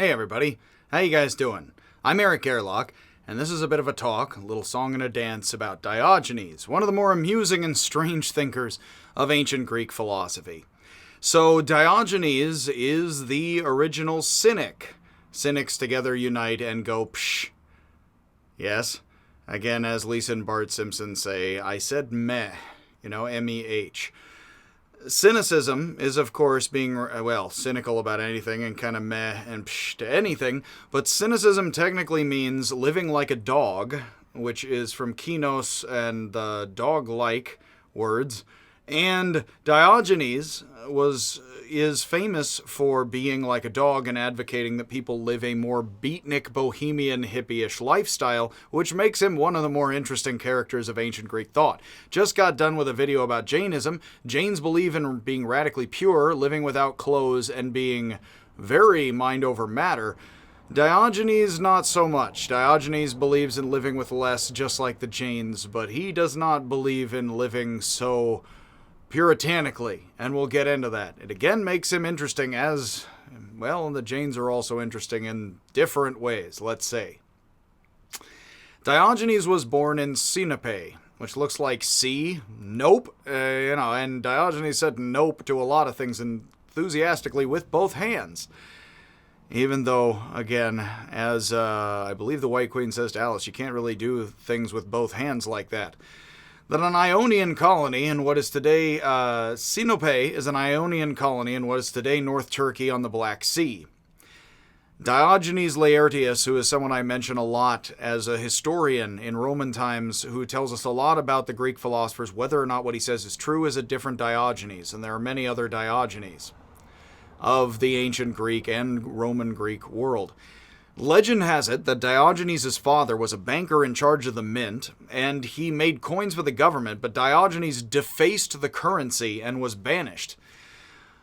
Hey everybody, how you guys doing? I'm Eric Gerlach, and this is a bit of a talk, a little song and a dance about Diogenes, one of the more amusing and strange thinkers of ancient Greek philosophy. So Diogenes is the original Cynic. Cynics together unite and go psh. Yes, again, as Lisa and Bart Simpson say, I said meh, M-E-H. Cynicism is, of course, being, cynical about anything and kind of meh and psh to anything, but cynicism technically means living like a dog, which is from kinos and the dog-like words, and Diogenes is famous for being like a dog and advocating that people live a more beatnik, bohemian, hippie-ish lifestyle, which makes him one of the more interesting characters of ancient Greek thought. Just got done with a video about Jainism. Jains believe in being radically pure, living without clothes, and being very mind over matter. Diogenes, not so much. Diogenes believes in living with less, just like the Jains, but he does not believe in living so puritanically, and we'll get into that. It again makes him interesting as, the Jains are also interesting in different ways, let's say. Diogenes was born in Sinope, which looks like sea. Nope. And Diogenes said nope to a lot of things enthusiastically with both hands. Even though, again, as I believe the White Queen says to Alice, you can't really do things with both hands like that. That an Ionian colony in what is today, Sinope is an Ionian colony in what is today North Turkey on the Black Sea. Diogenes Laertius, who is someone I mention a lot as a historian in Roman times, who tells us a lot about the Greek philosophers, whether or not what he says is true, is a different Diogenes, and there are many other Diogenes of the ancient Greek and Roman Greek world. Legend has it that Diogenes' father was a banker in charge of the mint, and he made coins for the government, but Diogenes defaced the currency and was banished.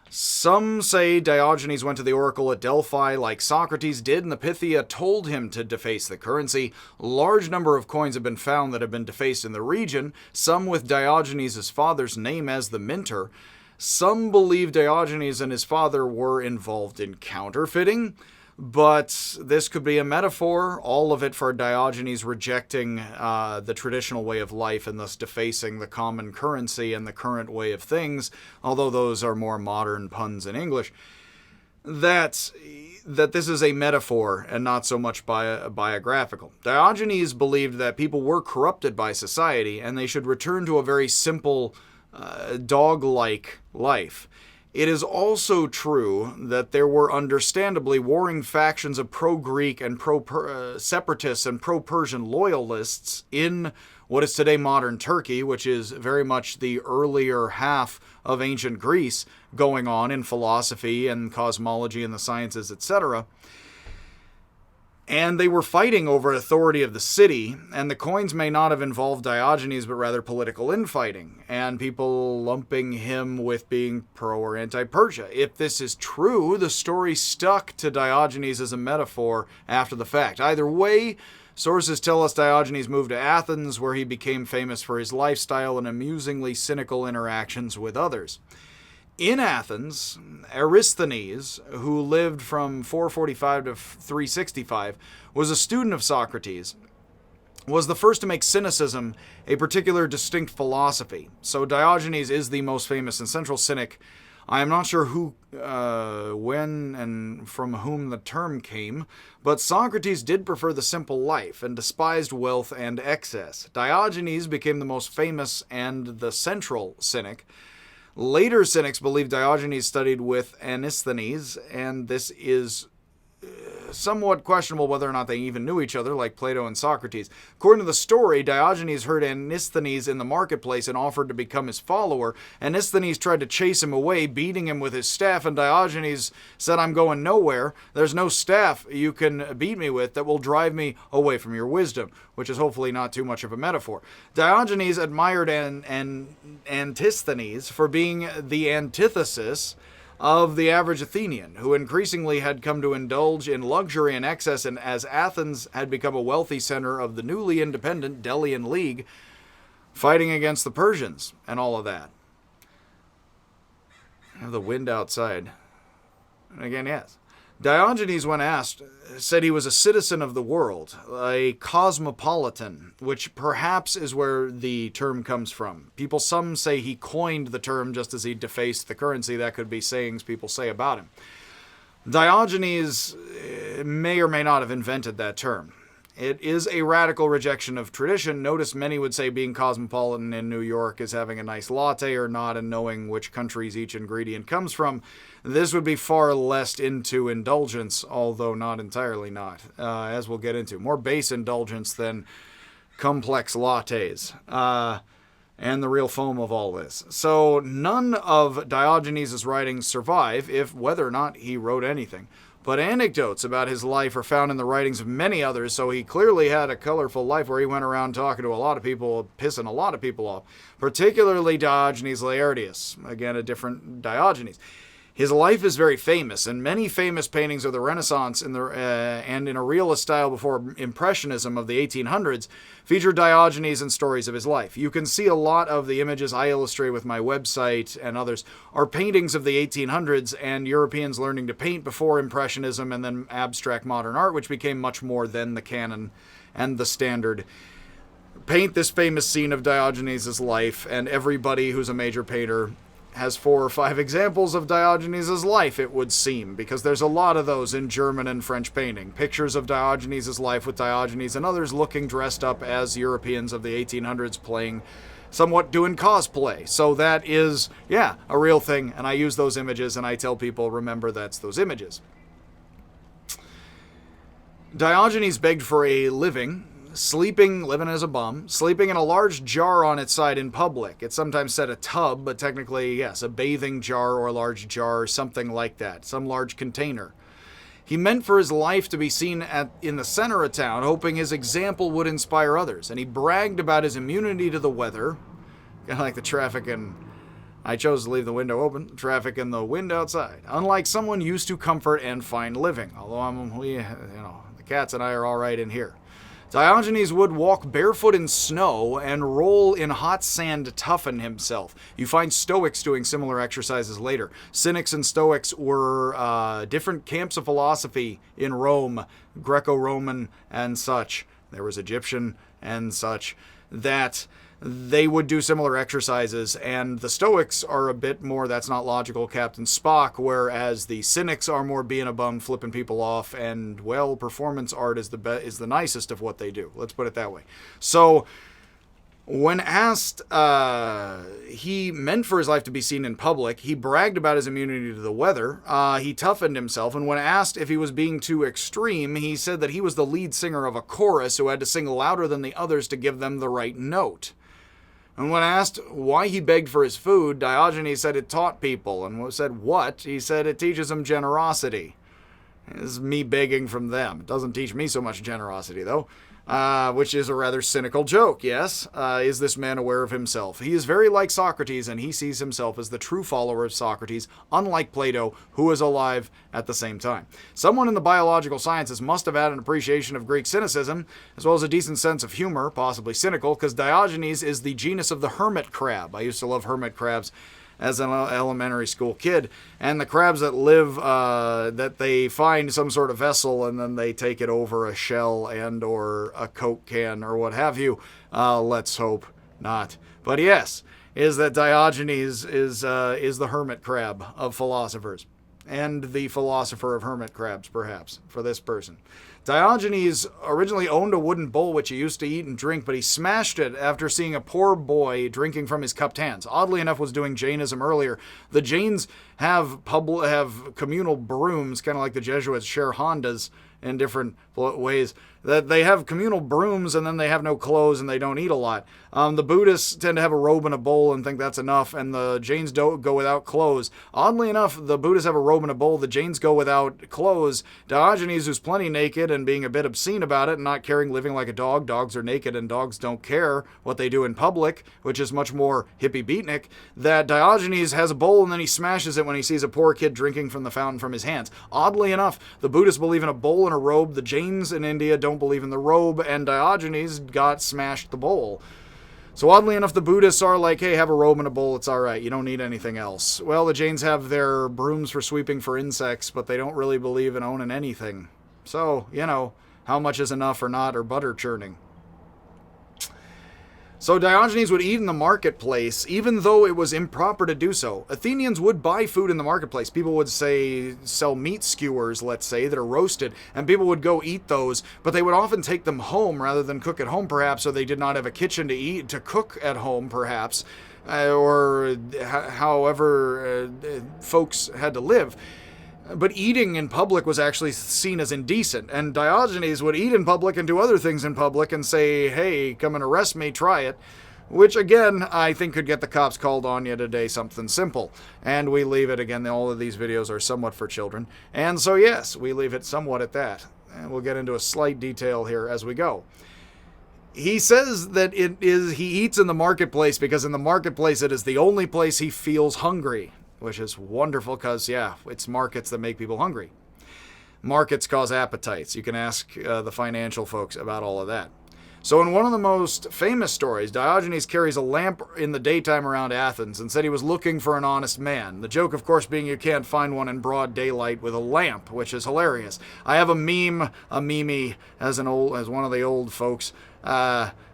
Some say Diogenes went to the oracle at Delphi like Socrates did, and the Pythia told him to deface the currency. A large number of coins have been found that have been defaced in the region, some with Diogenes' father's name as the minter. Some believe Diogenes and his father were involved in counterfeiting, but this could be a metaphor, all of it for Diogenes rejecting the traditional way of life and thus defacing the common currency and the current way of things, although those are more modern puns in English, that this is a metaphor and not so much biographical. Diogenes believed that people were corrupted by society and they should return to a very simple, dog-like life. It is also true that there were understandably warring factions of pro-Greek and pro-separatists and pro-Persian loyalists in what is today modern Turkey, which is very much the earlier half of ancient Greece going on in philosophy and cosmology and the sciences, etc. And they were fighting over authority of the city, and the coins may not have involved Diogenes, but rather political infighting, and people lumping him with being pro or anti-Persia. If this is true, the story stuck to Diogenes as a metaphor after the fact. Either way, sources tell us Diogenes moved to Athens, where he became famous for his lifestyle and amusingly cynical interactions with others. In Athens, Aristhanes, who lived from 445 to 365, was a student of Socrates, was the first to make cynicism a particular distinct philosophy. So Diogenes is the most famous and central cynic. I am not sure who, when, and from whom the term came, but Socrates did prefer the simple life and despised wealth and excess. Diogenes became the most famous and the central cynic. Later cynics believe Diogenes studied with Antisthenes, and this is somewhat questionable whether or not they even knew each other, like Plato and Socrates. According to the story, Diogenes heard Antisthenes in the marketplace and offered to become his follower. Antisthenes tried to chase him away, beating him with his staff, and Diogenes said, I'm going nowhere. There's no staff you can beat me with that will drive me away from your wisdom, which is hopefully not too much of a metaphor. Diogenes admired Antisthenes for being the antithesis of the average Athenian, who increasingly had come to indulge in luxury and excess, and as Athens had become a wealthy center of the newly independent Delian League, fighting against the Persians and all of that. I have the wind outside. And again, yes. Diogenes, when asked, said he was a citizen of the world, a cosmopolitan, which perhaps is where the term comes from. Some say he coined the term just as he defaced the currency. That could be sayings people say about him. Diogenes may or may not have invented that term. It is a radical rejection of tradition. Notice many would say being cosmopolitan in New York is having a nice latte or not and knowing which countries each ingredient comes from. This would be far less into indulgence, although not entirely not, as we'll get into. More base indulgence than complex lattes. And the real foam of all this. So none of Diogenes' writings survive, whether or not he wrote anything. But anecdotes about his life are found in the writings of many others, so he clearly had a colorful life where he went around talking to a lot of people, pissing a lot of people off, particularly Diogenes Laertius, again, a different Diogenes. His life is very famous, and many famous paintings of the Renaissance and in a realist style before Impressionism of the 1800s feature Diogenes and stories of his life. You can see a lot of the images I illustrate with my website and others are paintings of the 1800s and Europeans learning to paint before Impressionism and then abstract modern art, which became much more than the canon and the standard. Paint this famous scene of Diogenes' life, and everybody who's a major painter has 4 or 5 examples of Diogenes' life, it would seem, because there's a lot of those in German and French painting. Pictures of Diogenes' life with Diogenes and others looking dressed up as Europeans of the 1800s playing, somewhat doing cosplay. So that is, a real thing, and I use those images, and I tell people, remember, that's those images. Diogenes begged for a living, living as a bum, sleeping in a large jar on its side in public. It's sometimes said a tub, but technically, yes, a bathing jar or a large jar or something like that, some large container. He meant for his life to be seen in the center of town, hoping his example would inspire others, and he bragged about his immunity to the weather, kind of like the traffic in... I chose to leave the window open, traffic in the wind outside, unlike someone used to comfort and fine living, although the cats and I are all right in here. Diogenes would walk barefoot in snow and roll in hot sand to toughen himself. You find Stoics doing similar exercises later. Cynics and Stoics were different camps of philosophy in Rome, Greco-Roman and such. There was Egyptian and such, that they would do similar exercises, and the Stoics are a bit more, that's not logical, Captain Spock, whereas the Cynics are more being a bum, flipping people off, and, well, performance art is the nicest of what they do. Let's put it that way. So, when asked, he meant for his life to be seen in public. He bragged about his immunity to the weather. He toughened himself, and when asked if he was being too extreme, he said that he was the lead singer of a chorus who had to sing louder than the others to give them the right note. And when asked why he begged for his food, Diogenes said it taught people. And said, what? He said it teaches them generosity. This is me begging from them. It doesn't teach me so much generosity, though. Which is a rather cynical joke, yes? Is this man aware of himself? He is very like Socrates, and he sees himself as the true follower of Socrates, unlike Plato, who is alive at the same time. Someone in the biological sciences must have had an appreciation of Greek cynicism, as well as a decent sense of humor, possibly cynical, because Diogenes is the genus of the hermit crab. I used to love hermit crabs as an elementary school kid, and the crabs that live, that they find some sort of vessel and then they take it over a shell and or a Coke can or what have you. Let's hope not. But yes, is that Diogenes is the hermit crab of philosophers, and the philosopher of hermit crabs, perhaps, for this person. Diogenes originally owned a wooden bowl which he used to eat and drink, but he smashed it after seeing a poor boy drinking from his cupped hands. Oddly enough, was doing Jainism earlier. The Jains have communal brooms, kind of like the Jesuits share Hondas in different ways. That they have communal brooms and then they have no clothes and they don't eat a lot. The Buddhists tend to have a robe and a bowl and think that's enough, and the Jains don't go without clothes. Oddly enough, the Buddhists have a robe and a bowl, the Jains go without clothes. Diogenes, who's plenty naked and being a bit obscene about it and not caring, living like a dog. Dogs are naked and dogs don't care what they do in public, which is much more hippie beatnik. That Diogenes has a bowl and then he smashes it when he sees a poor kid drinking from the fountain from his hands. Oddly enough, the Buddhists believe in a bowl and a robe. The Jains in India don't believe in the robe, and Diogenes smashed the bowl. So oddly enough, the Buddhists are like, hey, have a robe and a bowl, it's all right, you don't need anything else. Well, the Jains have their brooms for sweeping for insects, but they don't really believe in owning anything. So, how much is enough or not, or butter churning. So Diogenes would eat in the marketplace, even though it was improper to do so. Athenians would buy food in the marketplace. People would sell meat skewers, let's say, that are roasted, and people would go eat those, but they would often take them home rather than cook at home, perhaps, or they did not have a kitchen to cook at home, perhaps, or however folks had to live. But eating in public was actually seen as indecent, and Diogenes would eat in public and do other things in public and say, hey, come and arrest me, try it, which, again, I think could get the cops called on you today, something simple. And we leave it, again, all of these videos are somewhat for children, and so yes, we leave it somewhat at that. And we'll get into a slight detail here as we go. He says that he eats in the marketplace because in the marketplace it is the only place he feels hungry. Which is wonderful because, it's markets that make people hungry. Markets cause appetites. You can ask the financial folks about all of that. So in one of the most famous stories, Diogenes carries a lamp in the daytime around Athens and said he was looking for an honest man. The joke, of course, being you can't find one in broad daylight with a lamp, which is hilarious. I have a meme, as one of the old folks,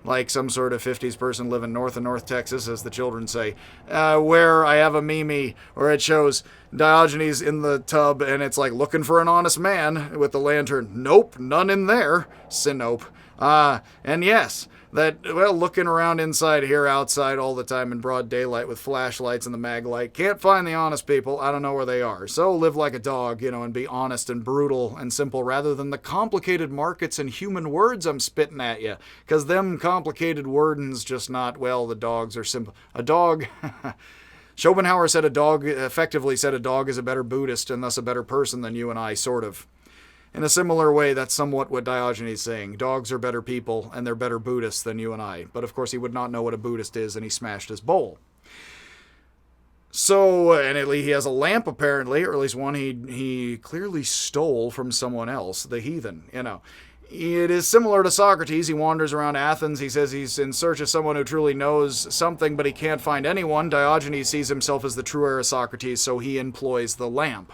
like some sort of 50s person living north of North Texas, as the children say, where I have a meme where it shows Diogenes in the tub, and it's like looking for an honest man with the lantern. Nope, none in there. Sinope. And yes, looking around inside here, outside all the time in broad daylight with flashlights and the mag light. Can't find the honest people. I don't know where they are. So live like a dog, and be honest and brutal and simple rather than the complicated markets and human words I'm spitting at you. Because them complicated wordings just not, the dogs are simple. A dog... Schopenhauer effectively said a dog is a better Buddhist and thus a better person than you and I, sort of. In a similar way, that's somewhat what Diogenes is saying. Dogs are better people, and they're better Buddhists than you and I. But of course, he would not know what a Buddhist is, and he smashed his bowl. So, and he has a lamp, apparently, or at least one he clearly stole from someone else, the heathen, It is similar to Socrates. He wanders around Athens. He says he's in search of someone who truly knows something, but he can't find anyone. Diogenes sees himself as the true heir of Socrates, so he employs the lamp.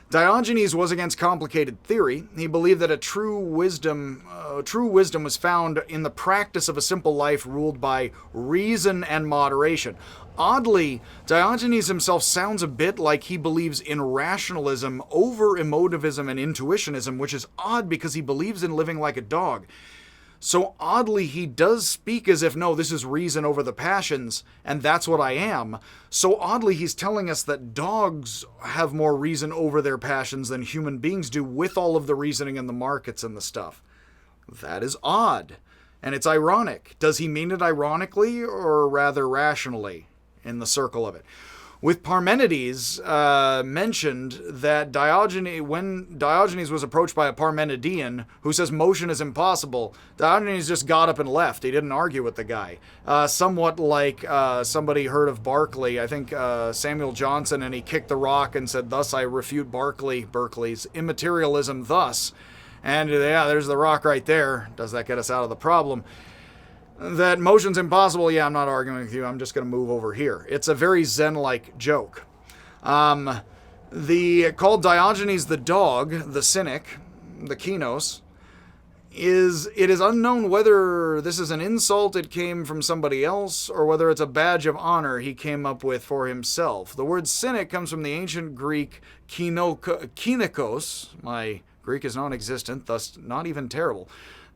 Diogenes was against complicated theory. He believed that true wisdom was found in the practice of a simple life ruled by reason and moderation. Oddly, Diogenes himself sounds a bit like he believes in rationalism over emotivism and intuitionism, which is odd because he believes in living like a dog. So oddly, he does speak as if, no, this is reason over the passions, and that's what I am. So oddly, he's telling us that dogs have more reason over their passions than human beings do, with all of the reasoning and the markets and the stuff. That is odd. And it's ironic. Does he mean it ironically, or rather rationally, in the circle of it? With Parmenides mentioned that when Diogenes was approached by a Parmenidean who says motion is impossible, Diogenes just got up and left. He didn't argue with the guy. Somewhat like somebody heard of Berkeley, I think Samuel Johnson, and he kicked the rock and said, thus I refute Berkeley's immaterialism thus. And there's the rock right there. Does that get us out of the problem? That motion's impossible, I'm not arguing with you, I'm just going to move over here. It's a very Zen-like joke. Called Diogenes the dog, the cynic, the Kinos, it is unknown whether this is an insult it came from somebody else, or whether it's a badge of honor he came up with for himself. The word cynic comes from the ancient Greek kinikos. My Greek is non-existent, thus not even terrible.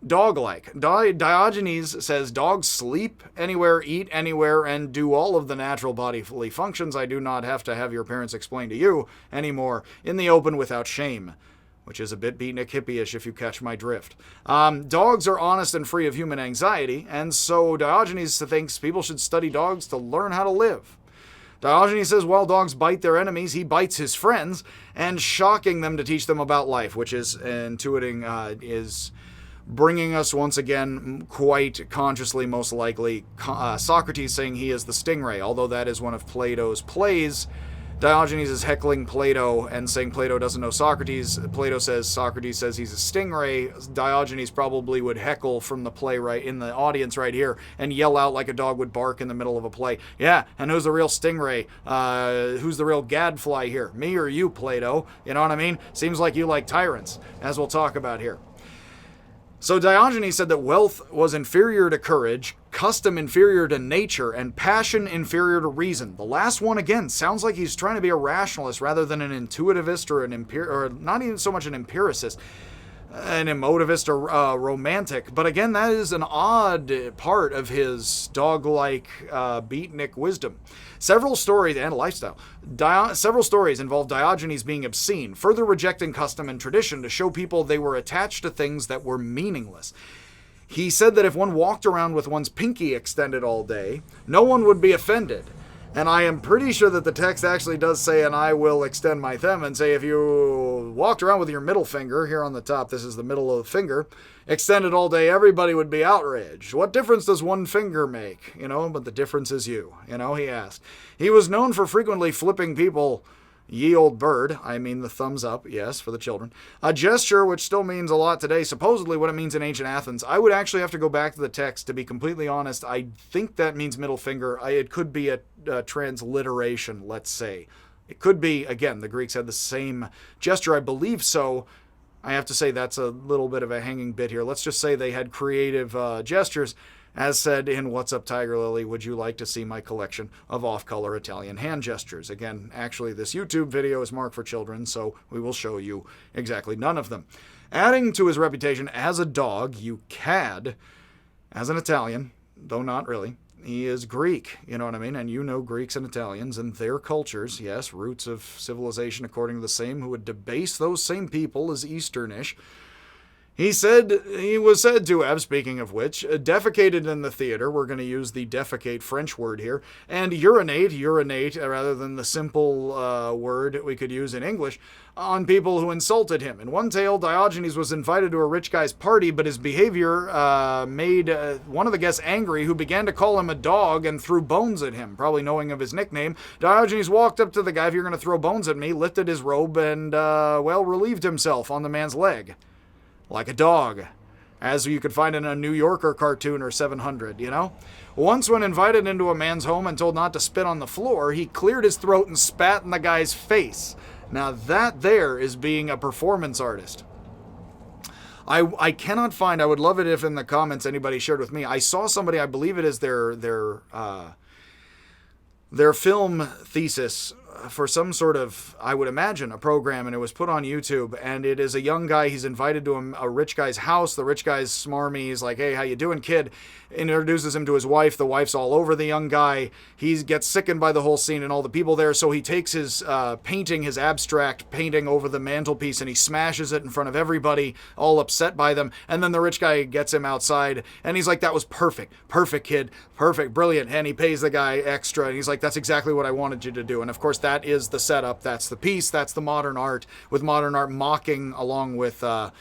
Dog-like. Diogenes says dogs sleep anywhere, eat anywhere, and do all of the natural bodily functions I do not have to have your parents explain to you anymore, in the open without shame. Which is a bit beatnik hippie-ish if you catch my drift. Dogs are honest and free of human anxiety, and so Diogenes thinks people should study dogs to learn how to live. Diogenes says while dogs bite their enemies, he bites his friends, and shocking them to teach them about life, which is is bringing us once again, quite consciously most likely, Socrates saying he is the stingray, although that is one of Plato's plays Diogenes is heckling Plato and saying Plato doesn't know Socrates. Plato says Socrates says he's a stingray. Diogenes probably would heckle from the play right in the audience right here and yell out like a dog would bark in the middle of a play. Yeah, and who's the real stingray? Who's the real gadfly here? Me or you, Plato? You know what I mean? Seems like you like tyrants, as we'll talk about here. So Diogenes said that wealth was inferior to courage, custom inferior to nature, and passion inferior to reason. The last one, again, sounds like he's trying to be a rationalist rather than an intuitivist or or not even so much an empiricist, an emotivist or romantic. But again, that is an odd part of his dog-like beatnik wisdom. Several stories and lifestyle. Several stories involve Diogenes being obscene, further rejecting custom and tradition to show people they were attached to things that were meaningless. He said that if one walked around with one's pinky extended all day, no one would be offended. And I am pretty sure that the text actually does say, and I will extend my thumb and say if you walked around with your middle finger, here on the top, this is the middle of the finger, extended all day, everybody would be outraged. What difference does one finger make? But the difference is you, he asked. He was known for frequently flipping people, ye old bird, I mean the thumbs up, yes, for the children. A gesture which still means a lot today, supposedly what it means in ancient Athens. I would actually have to go back to the text to be completely honest. I think that means middle finger. It could be a transliteration, let's say. It could be, again, the Greeks had the same gesture, I believe so. I have to say that's a little bit of a hanging bit here. Let's just say they had creative gestures. As said in What's Up Tiger Lily, would you like to see my collection of off-color Italian hand gestures? Again, actually, this YouTube video is marked for children, so we will show you exactly none of them. Adding to his reputation as a dog, you cad, as an Italian, though not really, he is Greek, you know what I mean? And you know Greeks and Italians and their cultures, yes, roots of civilization according to the same, who would debase those same people as Easternish. He was said to have, speaking of which, defecated in the theater, we're going to use the defecate French word here, and urinate, rather than the simple word we could use in English, on people who insulted him. In one tale, Diogenes was invited to a rich guy's party, but his behavior made one of the guests angry, who began to call him a dog and threw bones at him, probably knowing of his nickname. Diogenes walked up to the guy, if you're going to throw bones at me, lifted his robe and, relieved himself on the man's leg. Like a dog, as you could find in a New Yorker cartoon or 700, Once when invited into a man's home and told not to spit on the floor, he cleared his throat and spat in the guy's face. Now that there is being a performance artist. I cannot find, I would love it if in the comments anybody shared with me. I saw somebody, I believe it is their film thesis for some sort of, I would imagine, a program, and it was put on YouTube, and it is a young guy. He's invited to a rich guy's house. The rich guy's smarmy. He's like, hey, how you doing, kid? Introduces him to his wife. The wife's all over the young guy. He gets sickened by the whole scene and all the people there, so he takes his painting, his abstract painting, over the mantelpiece, and he smashes it in front of everybody, all upset by them, and then the rich guy gets him outside, and he's like, that was perfect, kid, perfect, brilliant, and he pays the guy extra, and he's like, that's exactly what I wanted you to do. And of course, that is the setup, that's the piece, that's the modern art, with modern art mocking along with the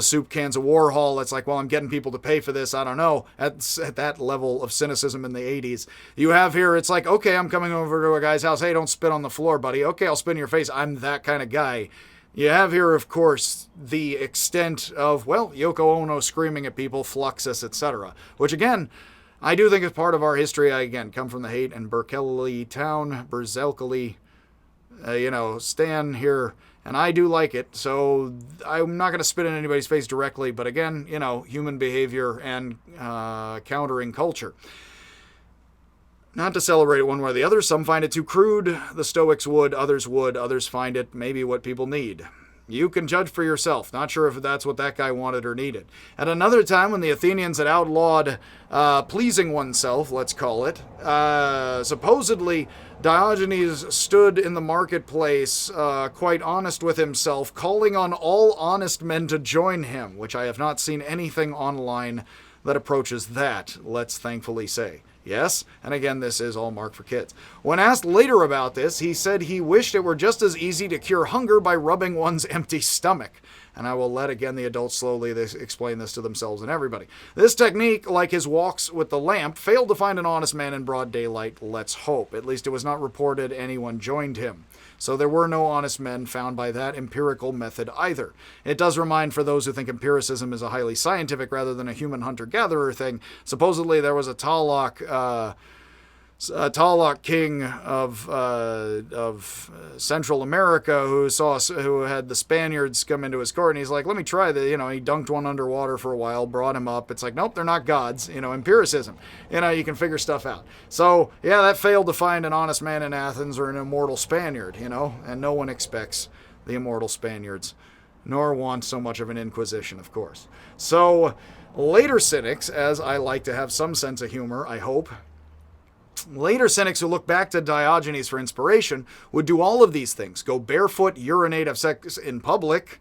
soup cans of Warhol. It's like, well, I'm getting people to pay for this. I don't know. At that level of cynicism in the 80s. You have here, it's like, okay, I'm coming over to a guy's house. Hey, don't spit on the floor, buddy. Okay, I'll spit in your face. I'm that kind of guy. You have here, of course, the extent of, Yoko Ono screaming at people, Fluxus, etc. Which, again, I do think is part of our history. I, again, come from the hate and Berkeley town, Berzelkely, Stan here, and I do like it, so I'm not going to spit in anybody's face directly, but again, human behavior and countering culture. Not to celebrate it one way or the other. Some find it too crude. The Stoics would. Others find it maybe what people need. You can judge for yourself. Not sure if that's what that guy wanted or needed. At another time, when the Athenians had outlawed pleasing oneself, let's call it, supposedly Diogenes stood in the marketplace, quite honest with himself, calling on all honest men to join him, which I have not seen anything online that approaches that, let's thankfully say. Yes, and again, this is all marked for kids. When asked later about this, he said he wished it were just as easy to cure hunger by rubbing one's empty stomach. And I will let, again, the adults slowly explain this to themselves and everybody. This technique, like his walks with the lamp, failed to find an honest man in broad daylight, let's hope. At least it was not reported anyone joined him. So there were no honest men found by that empirical method either. It does remind, for those who think empiricism is a highly scientific rather than a human hunter-gatherer thing, supposedly there was a Talok king of Central America who had the Spaniards come into his court, and he's like, let me try the, he dunked one underwater for a while, brought him up. It's like, nope, they're not gods. Empiricism. You can figure stuff out. So yeah, that failed to find an honest man in Athens or an immortal Spaniard, and no one expects the immortal Spaniards, nor want so much of an inquisition, of course. So later cynics, as I like to have some sense of humor, I hope, later cynics who look back to Diogenes for inspiration would do all of these things: go barefoot, urinate, have sex in public,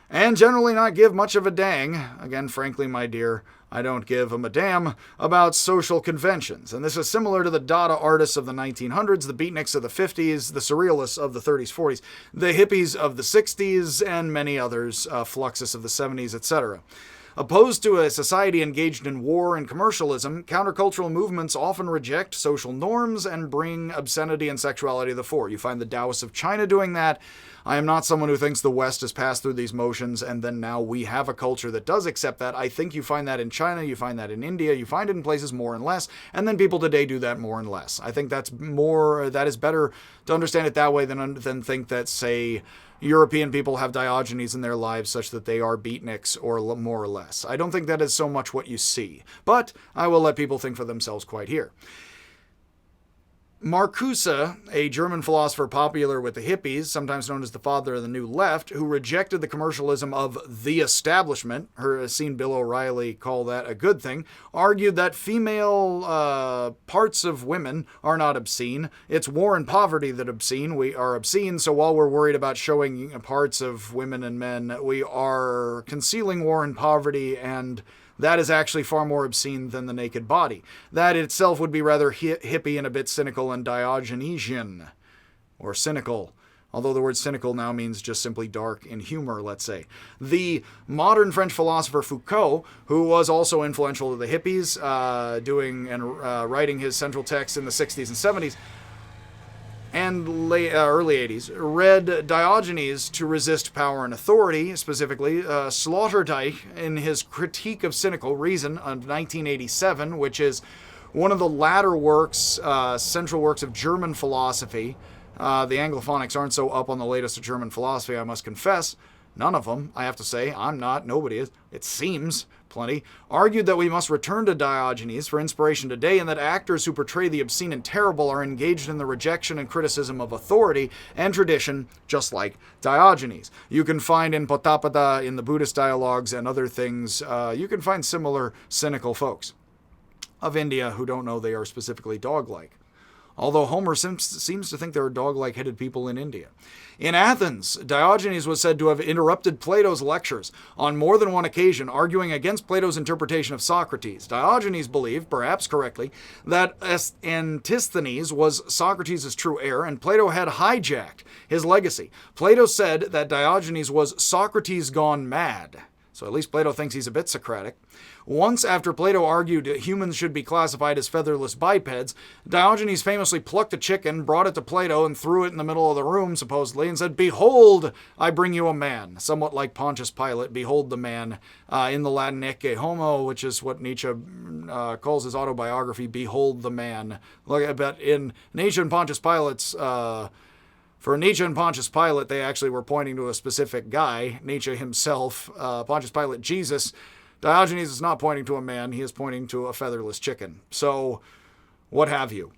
and generally not give much of a dang. Again, frankly, my dear, I don't give a damn about social conventions. And this is similar to the Dada artists of the 1900s, the beatniks of the 50s, the surrealists of the 30s, 40s, the hippies of the 60s, and many others, Fluxus of the 70s, etc. Opposed to a society engaged in war and commercialism, countercultural movements often reject social norms and bring obscenity and sexuality to the fore. You find the Taoists of China doing that. I am not someone who thinks the West has passed through these motions and then now we have a culture that does accept that. I think you find that in China, you find that in India, you find it in places more and less, and then people today do that more and less. I think that is better to understand it that way than think that, say, European people have Diogenes in their lives such that they are beatniks or more or less. I don't think that is so much what you see, but I will let people think for themselves quite here. Marcuse, a German philosopher popular with the hippies, sometimes known as the father of the New Left, who rejected the commercialism of the establishment, seen Bill O'Reilly call that a good thing, argued that female parts of women are not obscene. It's war and poverty that are obscene, so while we're worried about showing parts of women and men, we are concealing war and poverty, and that is actually far more obscene than the naked body. That itself would be rather hippie and a bit cynical and Diogenesian, or cynical, although the word cynical now means just simply dark in humor, let's say. The modern French philosopher Foucault, who was also influential to the hippies, writing his central text in the 60s and 70s, and early 80s, read Diogenes to resist power and authority, specifically Sloterdijk in his Critique of Cynical Reason of 1987, which is one of the latter works, central works of German philosophy. The Anglophonics aren't so up on the latest of German philosophy, I must confess. None of them, I have to say. I'm not. Nobody is. It seems plenty. Argued that we must return to Diogenes for inspiration today, and that actors who portray the obscene and terrible are engaged in the rejection and criticism of authority and tradition, just like Diogenes. You can find in Potapada, in the Buddhist dialogues and other things, you can find similar cynical folks of India who don't know they are specifically dog-like. Although Homer seems to think there are dog-like headed people in India. In Athens, Diogenes was said to have interrupted Plato's lectures on more than one occasion, arguing against Plato's interpretation of Socrates. Diogenes believed, perhaps correctly, that Antisthenes was Socrates' true heir, and Plato had hijacked his legacy. Plato said that Diogenes was Socrates gone mad. So at least Plato thinks he's a bit Socratic. Once, after Plato argued humans should be classified as featherless bipeds, Diogenes famously plucked a chicken, brought it to Plato, and threw it in the middle of the room, supposedly, and said, "Behold, I bring you a man." Somewhat like Pontius Pilate, behold the man, in the Latin ecce homo, which is what Nietzsche calls his autobiography, Behold the Man. But in Nietzsche and Pontius Pilate's... For Nietzsche and Pontius Pilate, they actually were pointing to a specific guy, Nietzsche himself, Pontius Pilate, Jesus. Diogenes is not pointing to a man, he is pointing to a featherless chicken. So, what have you.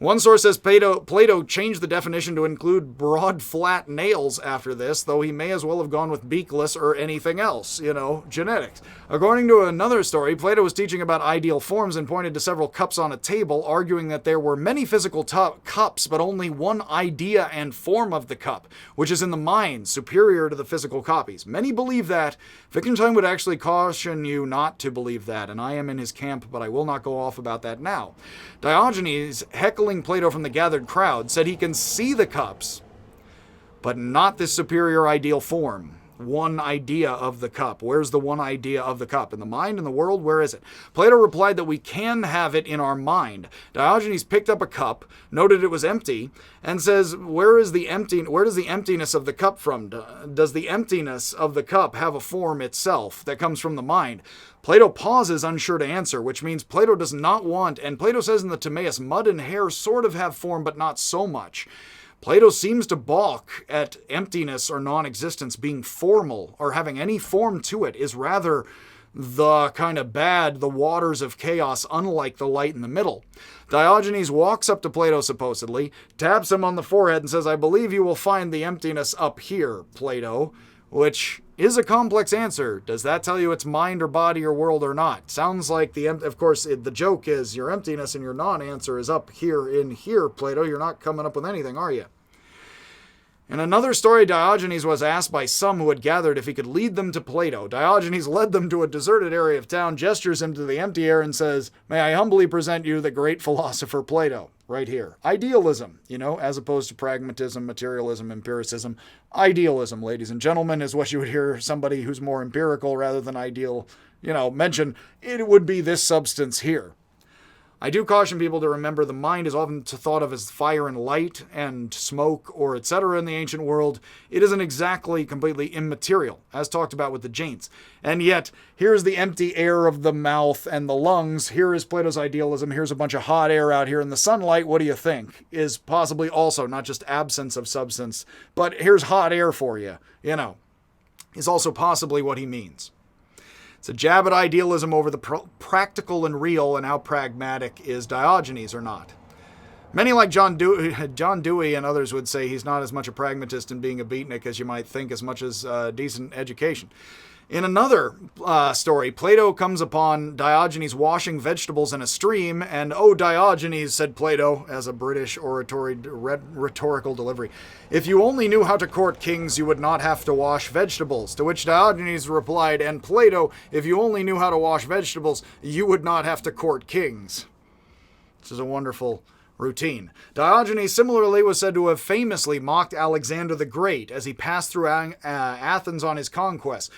One source says Plato changed the definition to include broad, flat nails after this, though he may as well have gone with beakless or anything else, genetics. According to another story, Plato was teaching about ideal forms and pointed to several cups on a table, arguing that there were many physical cups, but only one idea and form of the cup, which is in the mind, superior to the physical copies. Many believe that. Wittgenstein would actually caution you not to believe that, and I am in his camp, but I will not go off about that now. Diogenes, heckling Plato from the gathered crowd, said he can see the cups, but not this superior ideal form. One idea of the cup. Where's the one idea of the cup? In the mind, in the world, where is it? Plato replied that we can have it in our mind. Diogenes picked up a cup, noted it was empty, and says, where does the emptiness of the cup from? Does the emptiness of the cup have a form itself that comes from the mind? Plato pauses, unsure to answer, which means Plato does not want, and Plato says in the Timaeus, mud and hair sort of have form, but not so much. Plato seems to balk at emptiness or non-existence being formal or having any form to it, is rather the kind of bad, the waters of chaos, unlike the light in the middle. Diogenes walks up to Plato, supposedly, taps him on the forehead and says, I believe you will find the emptiness up here, Plato, which is a complex answer. Does that tell you it's mind or body or world or not? Sounds like of course, the joke is your emptiness and your non-answer is up here in here, Plato. You're not coming up with anything, are you? In another story, Diogenes was asked by some who had gathered if he could lead them to Plato. Diogenes led them to a deserted area of town, gestures him to the empty air, and says, may I humbly present you the great philosopher Plato, right here. Idealism, as opposed to pragmatism, materialism, empiricism. Idealism, ladies and gentlemen, is what you would hear somebody who's more empirical rather than ideal, mention. It would be this substance here. I do caution people to remember the mind is often thought of as fire and light and smoke or etc. in the ancient world. It isn't exactly completely immaterial, as talked about with the Jains. And yet, here's the empty air of the mouth and the lungs. Here is Plato's idealism. Here's a bunch of hot air out here in the sunlight. What do you think? Is possibly also not just absence of substance, but here's hot air for you, is also possibly what he means. It's a jab at idealism over the practical and real and how pragmatic is Diogenes or not. Many like John Dewey and others would say he's not as much a pragmatist in being a beatnik as you might think, as much as decent education. In another story, Plato comes upon Diogenes washing vegetables in a stream, and "Oh, Diogenes," said Plato, as a British rhetorical delivery, "if you only knew how to court kings, you would not have to wash vegetables." To which Diogenes replied, "And Plato, if you only knew how to wash vegetables, you would not have to court kings." This is a wonderful routine. Diogenes similarly was said to have famously mocked Alexander the Great as he passed through Athens on his conquest.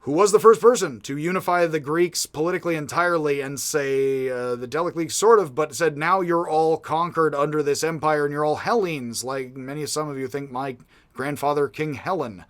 Who was the first person to unify the Greeks politically entirely and say, the delicately sort of, but said, now you're all conquered under this empire and you're all Hellenes, like some of you think my grandfather, King Helen.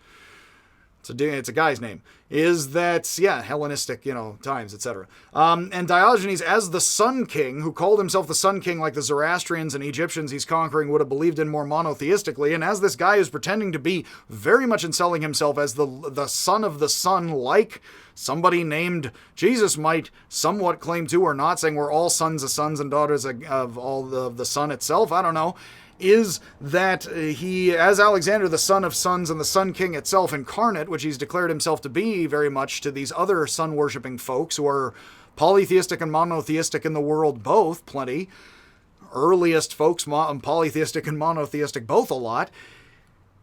It's a guy's name. Is that, Hellenistic, times, etc. And Diogenes, as the Sun King, who called himself the Sun King like the Zoroastrians and Egyptians he's conquering would have believed in more monotheistically, and as this guy is pretending to be very much in selling himself as the son of the sun, like somebody named Jesus might somewhat claim to or not, saying we're all sons of sons and daughters of all of the sun itself, I don't know, is that he, as Alexander, the son of sons and the Sun King itself incarnate, which he's declared himself to be very much to these other sun-worshipping folks who are polytheistic and monotheistic in the world both, plenty. Earliest folks, polytheistic and monotheistic both a lot.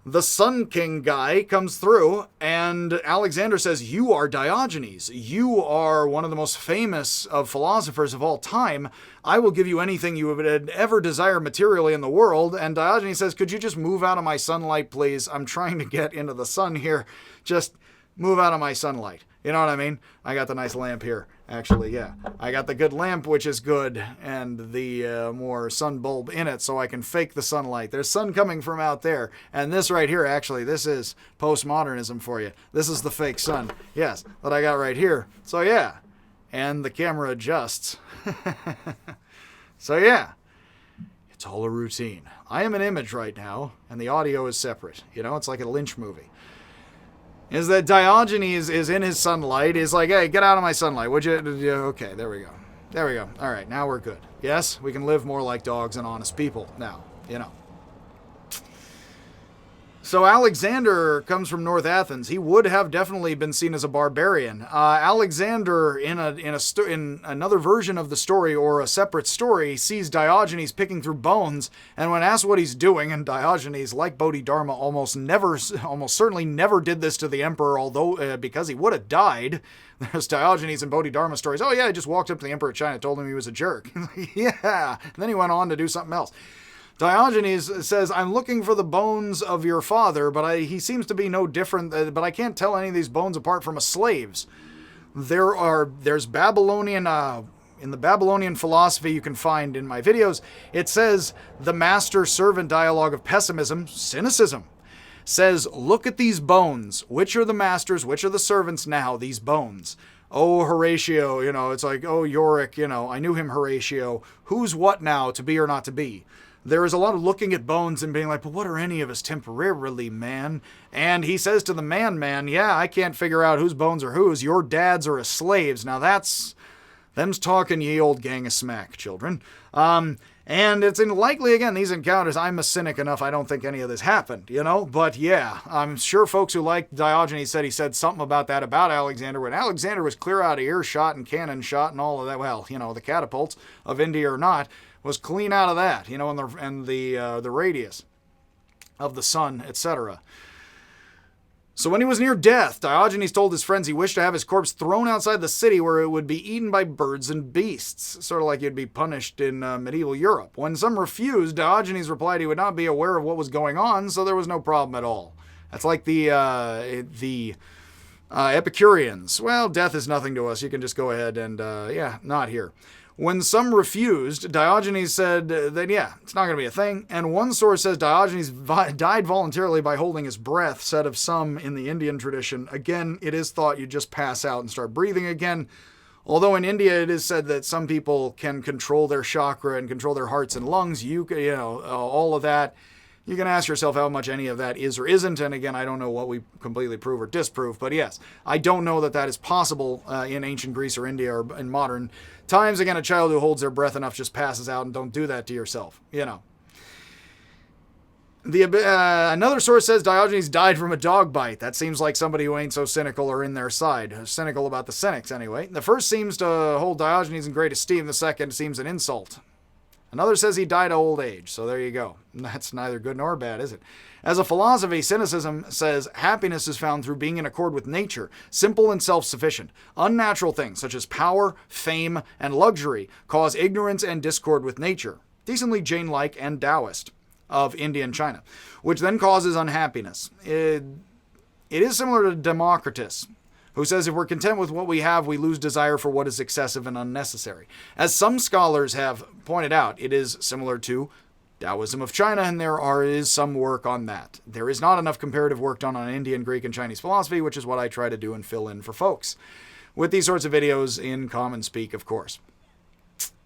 The Sun King guy comes through, and Alexander says, you are Diogenes. You are one of the most famous of philosophers of all time. I will give you anything you would ever desire materially in the world. And Diogenes says, could you just move out of my sunlight, please? I'm trying to get into the sun here. Just move out of my sunlight. You know what I mean? I got the nice lamp here. Actually, yeah. I got the good lamp, which is good, and the more sun bulb in it so I can fake the sunlight. There's sun coming from out there. And this right here, actually, this is postmodernism for you. This is the fake sun. Yes, that I got right here. So, yeah. And the camera adjusts. So, yeah. It's all a routine. I am an image right now, and the audio is separate. It's like a Lynch movie. Is that Diogenes is in his sunlight, is like, hey, get out of my sunlight, would you? Okay, there we go. There we go. All right, now we're good. Yes, we can live more like dogs and honest people now, you know. So Alexander comes from North Athens. He would have definitely been seen as a barbarian. Alexander, in another version of the story or a separate story, sees Diogenes picking through bones, and when asked what he's doing, and Diogenes, like Bodhidharma, almost certainly never did this to the emperor, although because he would have died. There's Diogenes and Bodhidharma stories. Oh yeah, I just walked up to the emperor of China, told him he was a jerk. Yeah, and then he went on to do something else. Diogenes says, I'm looking for the bones of your father, but he seems to be no different, but I can't tell any of these bones apart from a slave's. There's Babylonian, in the Babylonian philosophy you can find in my videos, it says the master-servant dialogue of pessimism, cynicism, says, look at these bones. Which are the masters, which are the servants now, these bones? Oh, Horatio, it's like, oh, Yorick, I knew him, Horatio. Who's what now, to be or not to be? There is a lot of looking at bones and being like, but what are any of us temporarily, man? And he says to the man, yeah, I can't figure out whose bones are whose. Your dad's or a slave's. Now them's talking ye old gang of smack, children. And it's unlikely, again, these encounters, I'm a cynic enough, I don't think any of this happened, But yeah, I'm sure folks who like Diogenes said he said something about that about Alexander, when Alexander was clear out of earshot and cannon shot and all of that. Well, the catapults of India or not, was clean out of that, and the radius of the sun, etc. So when he was near death, Diogenes told his friends he wished to have his corpse thrown outside the city where it would be eaten by birds and beasts, sort of like you'd be punished in medieval Europe. When some refused, Diogenes replied he would not be aware of what was going on, so there was no problem at all. That's like the Epicureans. Well, death is nothing to us. You can just go ahead and, not here. When some refused, Diogenes said that, it's not going to be a thing. And one source says Diogenes died voluntarily by holding his breath, said of some in the Indian tradition. Again, it is thought you just pass out and start breathing again. Although in India it is said that some people can control their chakra and control their hearts and lungs, all of that. You can ask yourself how much any of that is or isn't, and again, I don't know what we completely prove or disprove, but yes, I don't know that is possible in ancient Greece or India or in modern times. Again, a child who holds their breath enough just passes out, and don't do that to yourself, Another source says Diogenes died from a dog bite. That seems like somebody who ain't so cynical or in their side. Cynical about the cynics, anyway. The first seems to hold Diogenes in great esteem. The second seems an insult. Another says he died of old age, so there you go. That's neither good nor bad, is it? As a philosophy, cynicism says happiness is found through being in accord with nature, simple and self-sufficient. Unnatural things, such as power, fame, and luxury, cause ignorance and discord with nature. Decently Jain-like and Taoist of India and China, which then causes unhappiness. It is similar to Democritus, who says if we're content with what we have, we lose desire for what is excessive and unnecessary. As some scholars have pointed out, it is similar to Taoism of China, and there is some work on that. There is not enough comparative work done on Indian, Greek, and Chinese philosophy, which is what I try to do and fill in for folks with these sorts of videos in common speak, of course.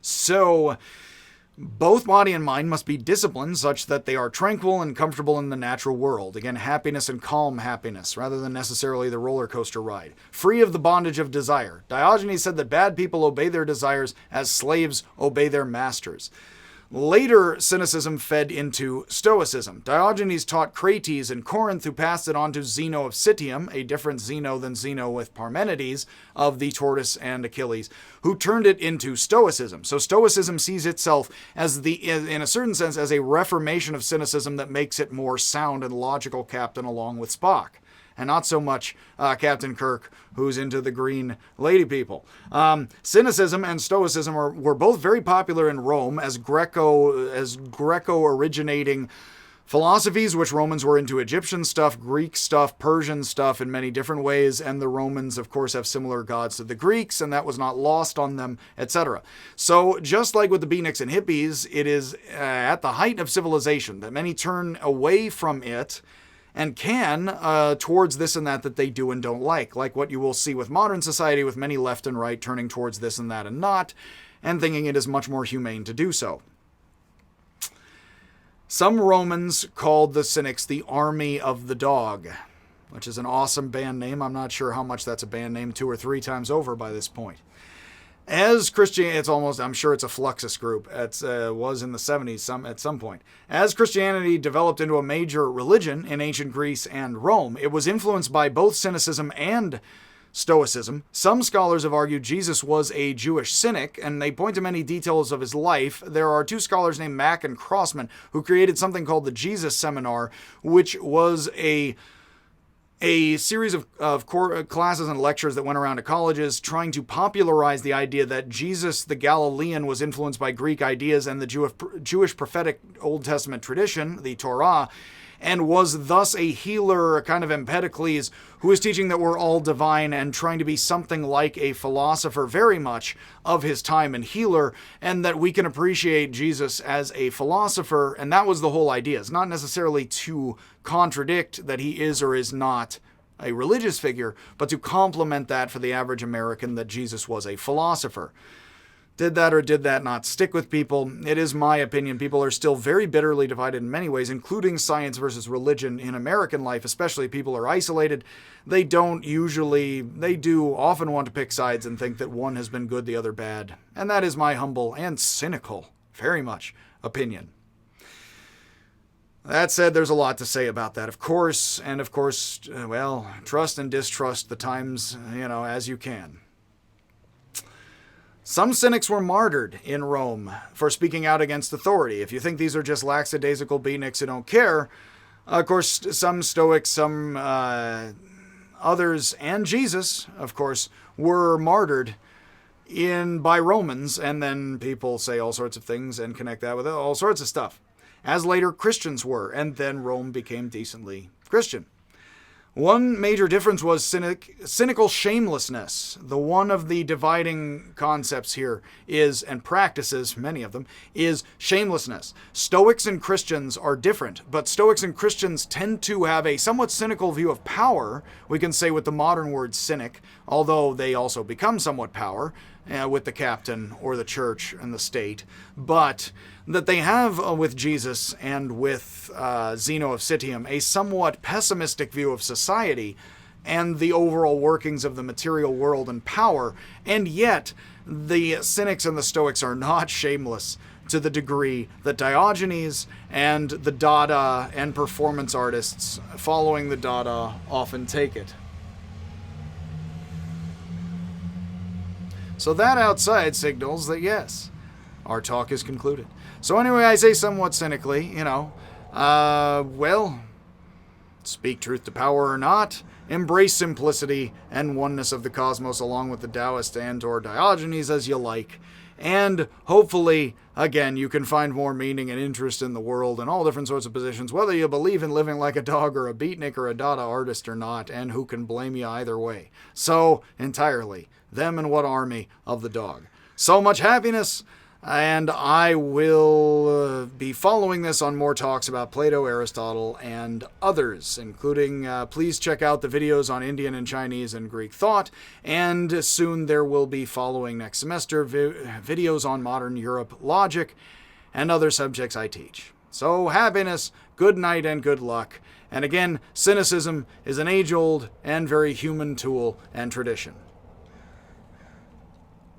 So both body and mind must be disciplined such that they are tranquil and comfortable in the natural world. Again, happiness and calm happiness, rather than necessarily the roller coaster ride. Free of the bondage of desire. Diogenes said that bad people obey their desires as slaves obey their masters. Later, cynicism fed into Stoicism. Diogenes taught Crates in Corinth, who passed it on to Zeno of Citium, a different Zeno than Zeno with Parmenides, of the Tortoise and Achilles, who turned it into Stoicism. So Stoicism sees itself as in a certain sense, as a reformation of cynicism that makes it more sound and logical Captain along with Spock. And not so much Captain Kirk, who's into the green lady people. Cynicism and Stoicism were both very popular in Rome as Greco-originating philosophies, which Romans were into Egyptian stuff, Greek stuff, Persian stuff in many different ways, and the Romans, of course, have similar gods to the Greeks, and that was not lost on them, etc. So just like with the beatniks and hippies, it is at the height of civilization that many turn away from it and can towards this and that they do and don't like what you will see with modern society, with many left and right turning towards this and that and not, and thinking it is much more humane to do so. Some Romans called the Cynics the Army of the Dog, which is an awesome band name. I'm not sure how much that's a band name 2 or 3 times over by this point. As Christianity, it's almost, I'm sure it's a Fluxus group. It was in the 70s at some point. As Christianity developed into a major religion in ancient Greece and Rome, it was influenced by both Cynicism and Stoicism. Some scholars have argued Jesus was a Jewish cynic, and they point to many details of his life. There are two scholars named Mack and Crossman who created something called the Jesus Seminar, which was a series of classes and lectures that went around to colleges trying to popularize the idea that Jesus the Galilean was influenced by Greek ideas and the Jewish prophetic Old Testament tradition, the Torah, and was thus a healer, a kind of Empedocles, who was teaching that we're all divine and trying to be something like a philosopher very much of his time and healer, and that we can appreciate Jesus as a philosopher, and that was the whole idea. It's not necessarily to contradict that he is or is not a religious figure, but to complement that for the average American that Jesus was a philosopher. Did that or did that not stick with people? It is my opinion. People are still very bitterly divided in many ways, including science versus religion in American life, especially people are isolated. They do often want to pick sides and think that one has been good, the other bad. And that is my humble and cynical, very much, opinion. That said, there's a lot to say about that, of course. And of course, trust and distrust the times, as you can. Some cynics were martyred in Rome for speaking out against authority. If you think these are just lackadaisical beatniks who don't care, of course, some Stoics, some others, and Jesus, of course, were martyred by Romans, and then people say all sorts of things and connect that with all sorts of stuff, as later Christians were, and then Rome became decently Christian. One major difference was cynical shamelessness. The one of the dividing concepts here is, and practices, many of them, is shamelessness. Stoics and Christians are different, but Stoics and Christians tend to have a somewhat cynical view of power, we can say with the modern word cynic, although they also become somewhat power with the captain or the church and the state, but that they have with Jesus and with Zeno of Citium a somewhat pessimistic view of society and the overall workings of the material world and power, and yet the Cynics and the Stoics are not shameless to the degree that Diogenes and the Dada and performance artists following the Dada often take it. So that outside signals that yes, our talk is concluded. So anyway, I say somewhat cynically, speak truth to power or not, embrace simplicity and oneness of the cosmos along with the Taoist and or Diogenes as you like, and hopefully, again, you can find more meaning and interest in the world and all different sorts of positions, whether you believe in living like a dog or a beatnik or a Dada artist or not, and who can blame you either way. So, entirely, them and what army of the dog. So much happiness! And I will be following this on more talks about Plato, Aristotle, and others, including, please check out the videos on Indian and Chinese and Greek thought, and soon there will be following next semester videos on modern Europe logic and other subjects I teach. So happiness, good night, and good luck. And again, cynicism is an age-old and very human tool and tradition.